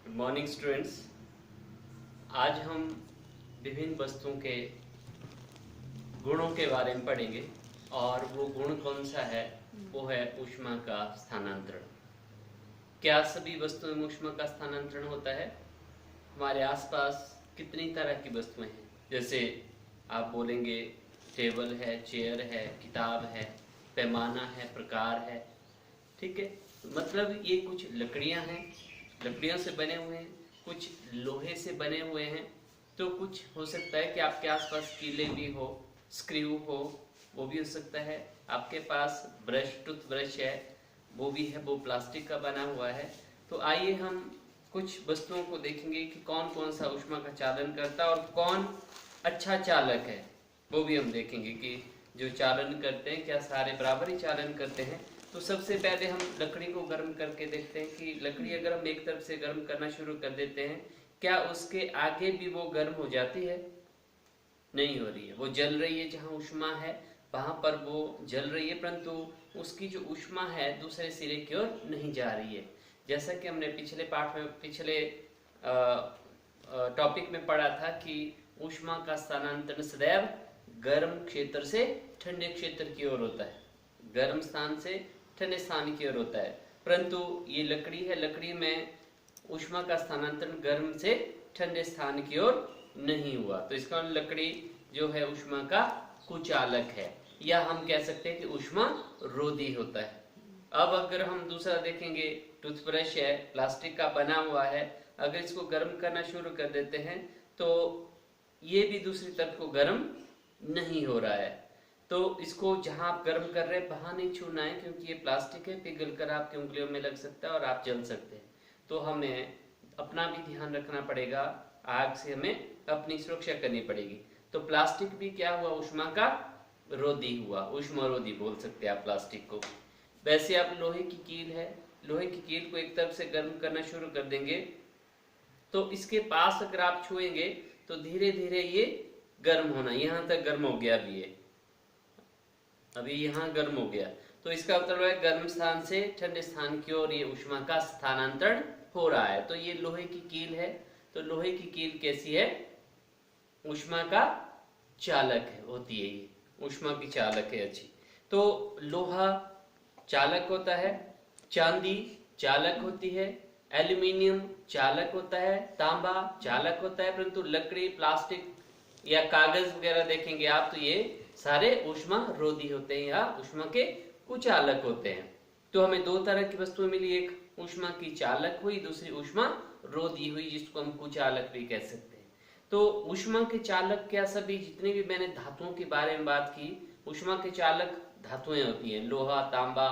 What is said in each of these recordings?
Good morning students. आज हम विभिन्न वस्तुओं के गुणों के बारे में पढ़ेंगे और वो गुण कौन सा है, वो है ऊष्मा का स्थानांतरण। क्या सभी वस्तुओं में ऊष्मा का स्थानांतरण होता है? हमारे आसपास कितनी तरह की वस्तुएं हैं? जैसे आप बोलेंगे टेबल है, चेयर है, किताब है, पैमाना है, प्रकार है, ठीक है। मतलब ये कुछ लकड़ियां हैं, लकड़ियों से बने हुए हैं, कुछ लोहे से बने हुए हैं, तो कुछ हो सकता है कि आपके आसपास कीले भी हो, स्क्रू हो, वो भी हो सकता है। आपके पास टूथ ब्रश है, वो भी है, वो प्लास्टिक का बना हुआ है। तो आइए हम कुछ वस्तुओं को देखेंगे कि कौन कौन सा ऊष्मा का चालन करता है और कौन अच्छा चालक है। वो भी हम देखेंगे कि जो चालन करते हैं क्या सारे बराबर ही चालन करते हैं। तो सबसे पहले हम लकड़ी को गर्म करके देखते हैं कि लकड़ी अगर हम एक तरफ से गर्म करना शुरू कर देते हैं, क्या उसके आगे भी वो गर्म हो जाती है? नहीं हो रही है, वो जल रही है। जहाँ ऊष्मा है वहां पर वो जल रही है, परंतु उसकी जो ऊष्मा है दूसरे सिरे की ओर नहीं जा रही है। जैसा कि हमने पिछले पाठ में, पिछले टॉपिक में पढ़ा था कि ऊष्मा का स्थानांतरण सदैव गर्म क्षेत्र से ठंडे क्षेत्र की ओर होता है, गर्म स्थान से ठंडे स्थान की ओर होता है। परंतु ये लकड़ी है, लकड़ी में ऊष्मा का स्थानांतरण गर्म से ठंडे स्थान की ओर नहीं हुआ, तो इसका लकड़ी जो है ऊष्मा का कुचालक है, या हम कह सकते हैं कि ऊष्मा रोधी होता है। अब अगर हम दूसरा देखेंगे, टूथब्रश है, प्लास्टिक का बना हुआ है, अगर इसको गर्म करना शुरू कर देते हैं तो ये भी दूसरी तरफ को गर्म नहीं हो रहा है। तो इसको जहां आप गर्म कर रहे हैं वहां नहीं छूना है, क्योंकि ये प्लास्टिक है, पिघल कर आपकी उंगलियों में लग सकता है और आप जल सकते हैं। तो हमें अपना भी ध्यान रखना पड़ेगा, आग से हमें अपनी सुरक्षा करनी पड़ेगी। तो प्लास्टिक भी क्या हुआ, ऊष्मा का रोधी हुआ, ऊष्मा रोधी बोल सकते हैं आप प्लास्टिक को। वैसे आप लोहे की कील है, लोहे की कील को एक तरफ से गर्म करना शुरू कर देंगे तो इसके पास अगर आप छुएंगे तो धीरे धीरे ये गर्म होना, यहां तक गर्म हो गया, अभी ये अभी यहाँ गर्म हो गया, तो इसका मतलब है गर्म स्थान से ठंडे स्थान की ओर ये ऊष्मा का स्थानांतरण हो रहा है। तो ये लोहे की कील है, तो लोहे की कील कैसी है? ऊष्मा का चालक है, होती है, ये ऊष्मा की चालक है, अच्छी। तो लोहा चालक होता है, चांदी चालक होती है, एल्यूमिनियम चालक होता है, तांबा चालक होता है, परंतु लकड़ी, प्लास्टिक या कागज वगैरह देखेंगे आप तो ये सारे ऊष्मा रोधी होते हैं या ऊष्मा के कुचालक होते हैं। तो हमें दो तरह की वस्तुएं मिली, एक ऊष्मा की चालक हुई, दूसरी ऊष्मा रोधी हुई, जिसको हम कुचालक भी कह सकते हैं। तो ऊष्मा के चालक क्या, सभी जितने भी मैंने धातुओं के बारे में बात की, ऊष्मा के चालक धातुएं होती हैं, लोहा, तांबा,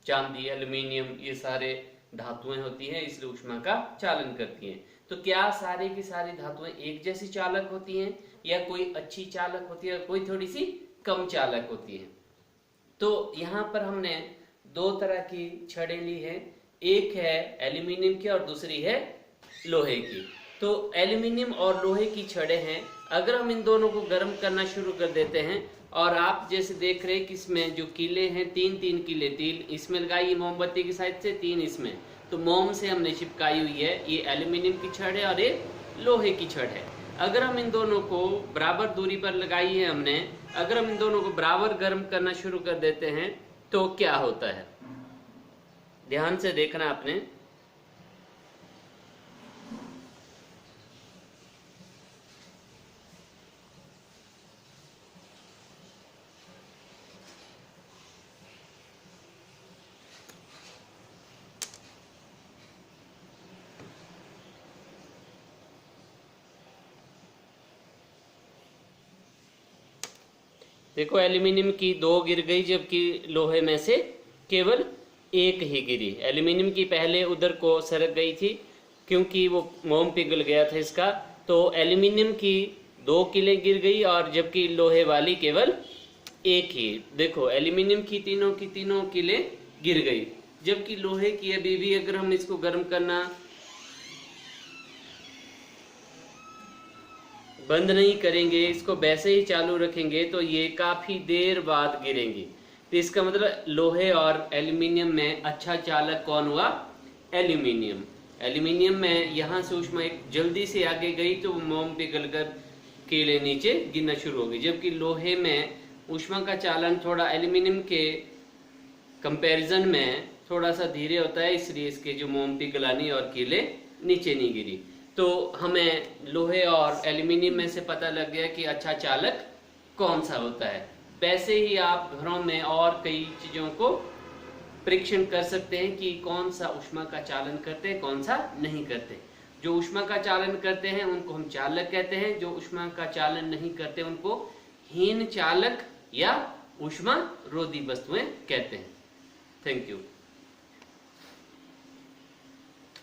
चांदी, एल्यूमिनियम, ये सारे धातुएं होती हैं, इसलिए ऊष्मा का चालन करती हैं। तो क्या सारे की सारी धातुएं एक जैसी चालक होती हैं, या कोई अच्छी चालक होती है, कोई थोड़ी सी कम चालक होती है? तो यहाँ पर हमने दो तरह की छड़ें ली हैं, एक है एल्यूमिनियम की और दूसरी है लोहे की। तो एल्यूमिनियम और लोहे की छड़ें हैं, अगर हम इन दोनों को गर्म करना शुरू कर देते हैं, और आप जैसे देख रहे हैं कि इसमें जो कीले हैं, तीन तीन कीले, तीन इसमें लगाई मोमबत्ती की साइड से, तीन इसमें, तो मोम से हमने चिपकाई हुई है, ये एल्यूमिनियम की छड़ है और ये लोहे की छड़ है। अगर हम इन दोनों को बराबर दूरी पर लगाई है हमने, अगर हम इन दोनों को बराबर गर्म करना शुरू कर देते हैं तो क्या होता है? ध्यान से देखना आपने। देखो एल्यूमिनियम की दो गिर गई, जबकि लोहे में से केवल एक ही गिरी। एल्यूमिनियम की पहले उधर को सरक गई थी क्योंकि वो मोम पिघल गया था इसका, तो एल्यूमिनियम की दो कीलें गिर गई और जबकि लोहे वाली केवल एक ही। देखो एल्यूमिनियम की तीनों कीलें गिर गई, जबकि लोहे की अभी भी अगर हम इसको गर्म करना बंद नहीं करेंगे, इसको वैसे ही चालू रखेंगे, तो ये काफी देर बाद गिरेंगी। तो इसका मतलब लोहे और एल्यूमिनियम में अच्छा चालक कौन हुआ? एल्यूमिनियम। एल्यूमिनियम में यहाँ से ऊष्मा एक जल्दी से आगे गई तो मोम पिघलकर केले नीचे गिरना शुरू हो गई, जबकि लोहे में ऊष्मा का चालन थोड़ा एल्यूमिनियम के कंपैरिजन में थोड़ा सा धीरे होता है, इसलिए इसके जो मोम पिघलानी और कीले नीचे नहीं गिरी। तो हमें लोहे और एल्यूमिनियम में से पता लग गया कि अच्छा चालक कौन सा होता है। वैसे ही आप घरों में और कई चीजों को परीक्षण कर सकते हैं कि कौन सा ऊष्मा का चालन करते हैं, कौन सा नहीं करते। जो ऊष्मा का चालन करते हैं उनको हम चालक कहते हैं, जो ऊष्मा का चालन नहीं करते उनको हीन चालक या ऊष्मा रोधी वस्तुएं कहते हैं। Thank you.